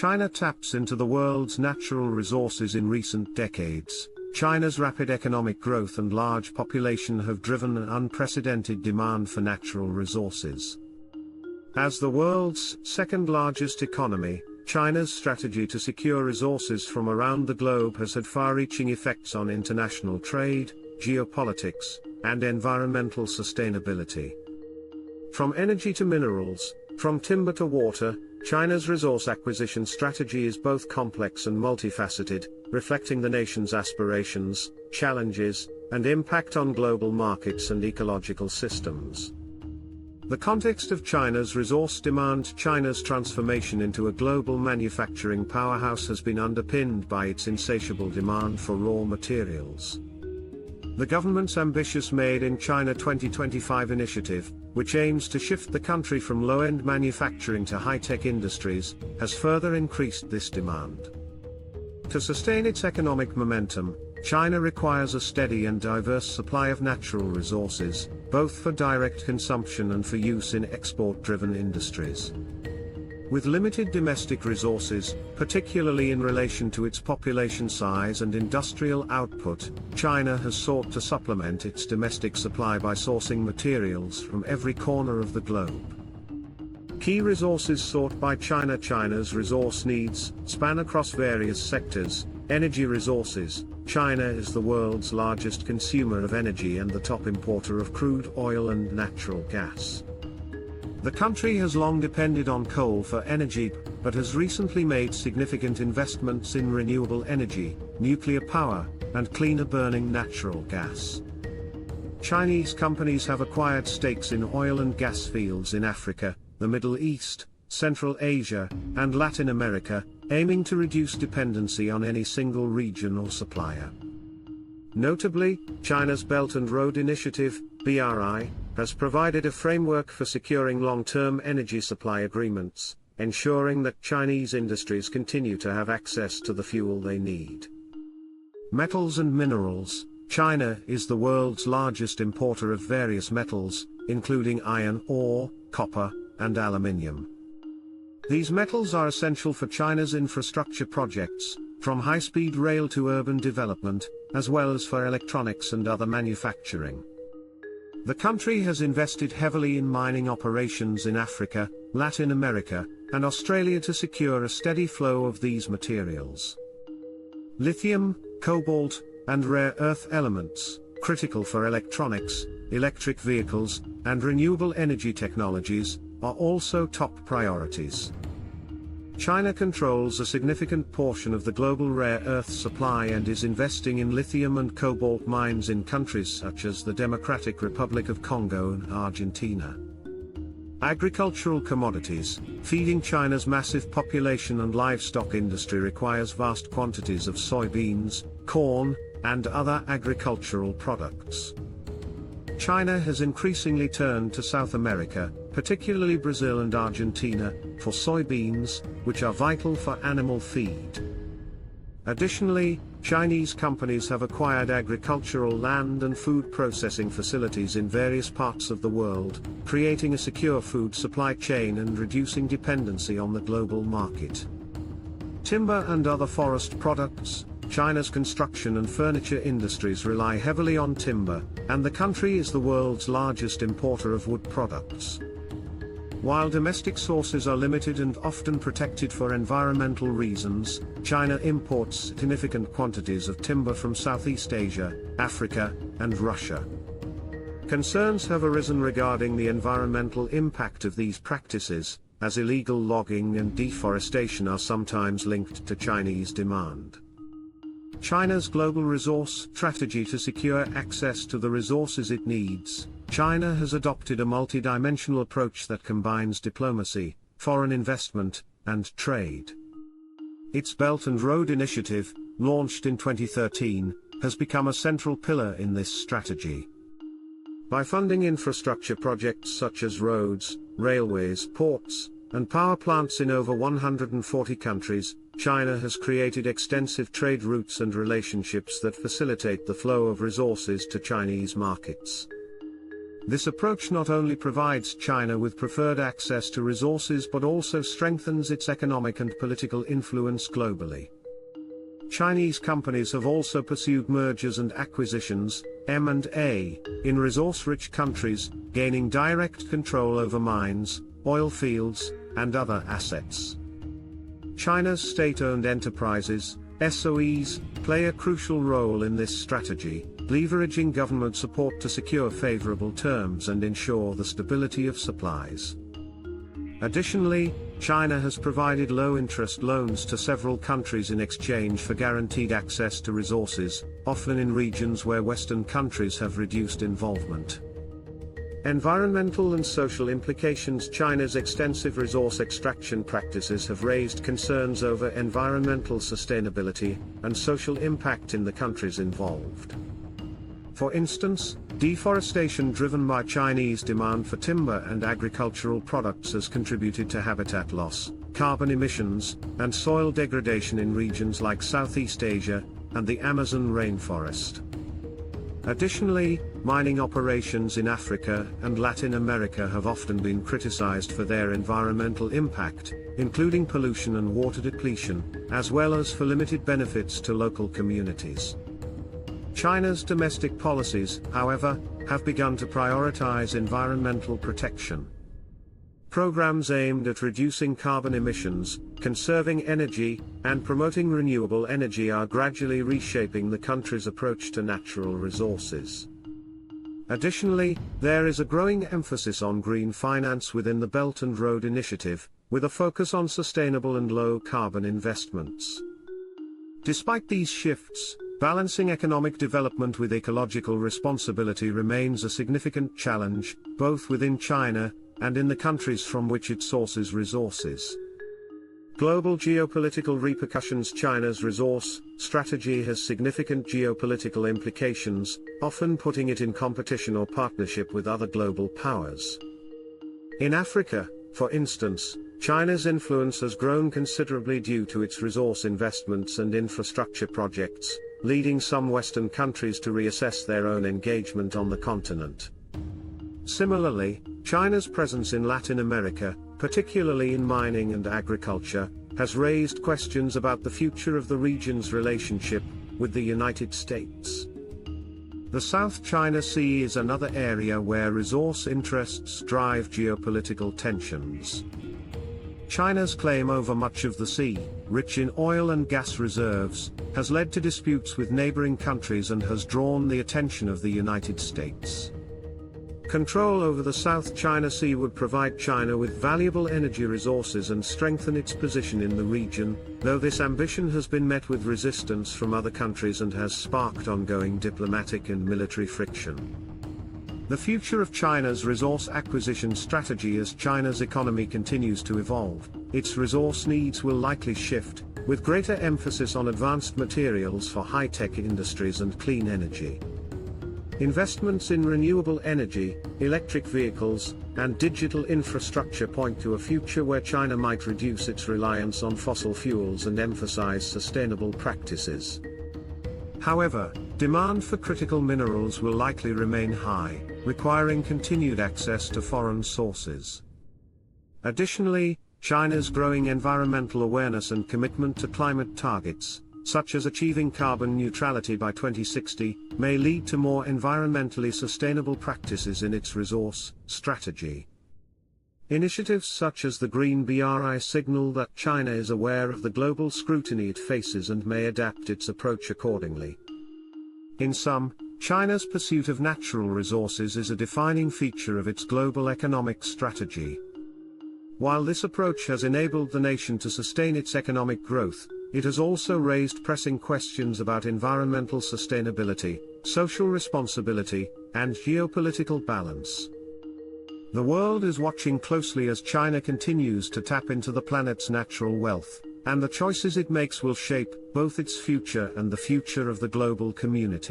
China taps into the world's natural resources in recent decades. China's rapid economic growth and large population have driven an unprecedented demand for natural resources. As the world's second-largest economy, China's strategy to secure resources from around the globe has had far-reaching effects on international trade, geopolitics, and environmental sustainability. From energy to minerals, from timber to water, China's resource acquisition strategy is both complex and multifaceted, reflecting the nation's aspirations, challenges, and impact on global markets and ecological systems. The context of China's resource demand. China's transformation into a global manufacturing powerhouse has been underpinned by its insatiable demand for raw materials. The government's ambitious Made in China 2025 initiative, which aims to shift the country from low-end manufacturing to high-tech industries, has further increased this demand. To sustain its economic momentum, China requires a steady and diverse supply of natural resources, both for direct consumption and for use in export-driven industries. With limited domestic resources, particularly in relation to its population size and industrial output, China has sought to supplement its domestic supply by sourcing materials from every corner of the globe. Key resources sought by China. China's resource needs span across various sectors. Energy resources. China is the world's largest consumer of energy and the top importer of crude oil and natural gas. The country has long depended on coal for energy, but has recently made significant investments in renewable energy, nuclear power, and cleaner-burning natural gas. Chinese companies have acquired stakes in oil and gas fields in Africa, the Middle East, Central Asia, and Latin America, aiming to reduce dependency on any single region or supplier. Notably, China's Belt and Road Initiative, BRI, has provided a framework for securing long-term energy supply agreements, ensuring that Chinese industries continue to have access to the fuel they need. Metals and minerals. China is the world's largest importer of various metals, including iron ore, copper, and aluminium. These metals are essential for China's infrastructure projects, from high-speed rail to urban development, as well as for electronics and other manufacturing. The country has invested heavily in mining operations in Africa, Latin America, and Australia to secure a steady flow of these materials. Lithium, cobalt, and rare earth elements, critical for electronics, electric vehicles, and renewable energy technologies, are also top priorities. China controls a significant portion of the global rare earth supply and is investing in lithium and cobalt mines in countries such as the Democratic Republic of Congo and Argentina. Agricultural commodities. Feeding China's massive population and livestock industry requires vast quantities of soybeans, corn, and other agricultural products. China has increasingly turned to South America, particularly Brazil and Argentina, for soybeans, which are vital for animal feed. Additionally, Chinese companies have acquired agricultural land and food processing facilities in various parts of the world, creating a secure food supply chain and reducing dependency on the global market. Timber and other forest products. China's construction and furniture industries rely heavily on timber, and the country is the world's largest importer of wood products. While domestic sources are limited and often protected for environmental reasons, China imports significant quantities of timber from Southeast Asia, Africa, and Russia. Concerns have arisen regarding the environmental impact of these practices, as illegal logging and deforestation are sometimes linked to Chinese demand. China's global resource strategy. To secure access to the resources it needs, China has adopted a multi-dimensional approach that combines diplomacy, foreign investment, and trade. Its Belt and Road Initiative, launched in 2013, has become a central pillar in this strategy. By funding infrastructure projects such as roads, railways, ports, and power plants in over 140 countries, China has created extensive trade routes and relationships that facilitate the flow of resources to Chinese markets. This approach not only provides China with preferred access to resources but also strengthens its economic and political influence globally. Chinese companies have also pursued mergers and acquisitions, M&A, in resource-rich countries, gaining direct control over mines, oil fields, and other assets. China's state-owned enterprises, SOEs, play a crucial role in this strategy, leveraging government support to secure favorable terms and ensure the stability of supplies. Additionally, China has provided low-interest loans to several countries in exchange for guaranteed access to resources, often in regions where Western countries have reduced involvement. Environmental and social implications. China's extensive resource extraction practices have raised concerns over environmental sustainability and social impact in the countries involved. For instance, deforestation driven by Chinese demand for timber and agricultural products has contributed to habitat loss, carbon emissions, and soil degradation in regions like Southeast Asia and the Amazon rainforest. Additionally, mining operations in Africa and Latin America have often been criticized for their environmental impact, including pollution and water depletion, as well as for limited benefits to local communities. China's domestic policies, however, have begun to prioritize environmental protection. Programs aimed at reducing carbon emissions, conserving energy, and promoting renewable energy are gradually reshaping the country's approach to natural resources. Additionally, there is a growing emphasis on green finance within the Belt and Road Initiative, with a focus on sustainable and low-carbon investments. Despite these shifts, balancing economic development with ecological responsibility remains a significant challenge, both within China and in the countries from which it sources resources. Global geopolitical repercussions. China's resource strategy has significant geopolitical implications, often putting it in competition or partnership with other global powers. In Africa, for instance, China's influence has grown considerably due to its resource investments and infrastructure projects, leading some Western countries to reassess their own engagement on the continent. Similarly, China's presence in Latin America, particularly in mining and agriculture, has raised questions about the future of the region's relationship with the United States. The South China Sea is another area where resource interests drive geopolitical tensions. China's claim over much of the sea, rich in oil and gas reserves, has led to disputes with neighboring countries and has drawn the attention of the United States. Control over the South China Sea would provide China with valuable energy resources and strengthen its position in the region, though this ambition has been met with resistance from other countries and has sparked ongoing diplomatic and military friction. The future of China's resource acquisition strategy. As China's economy continues to evolve, its resource needs will likely shift, with greater emphasis on advanced materials for high-tech industries and clean energy. Investments in renewable energy, electric vehicles, and digital infrastructure point to a future where China might reduce its reliance on fossil fuels and emphasize sustainable practices. However, demand for critical minerals will likely remain high, requiring continued access to foreign sources. Additionally, China's growing environmental awareness and commitment to climate targets, such as achieving carbon neutrality by 2060, may lead to more environmentally sustainable practices in its resource strategy. Initiatives such as the Green BRI signal that China is aware of the global scrutiny it faces and may adapt its approach accordingly. In sum, China's pursuit of natural resources is a defining feature of its global economic strategy. While this approach has enabled the nation to sustain its economic growth, it has also raised pressing questions about environmental sustainability, social responsibility, and geopolitical balance. The world is watching closely as China continues to tap into the planet's natural wealth, and the choices it makes will shape both its future and the future of the global community.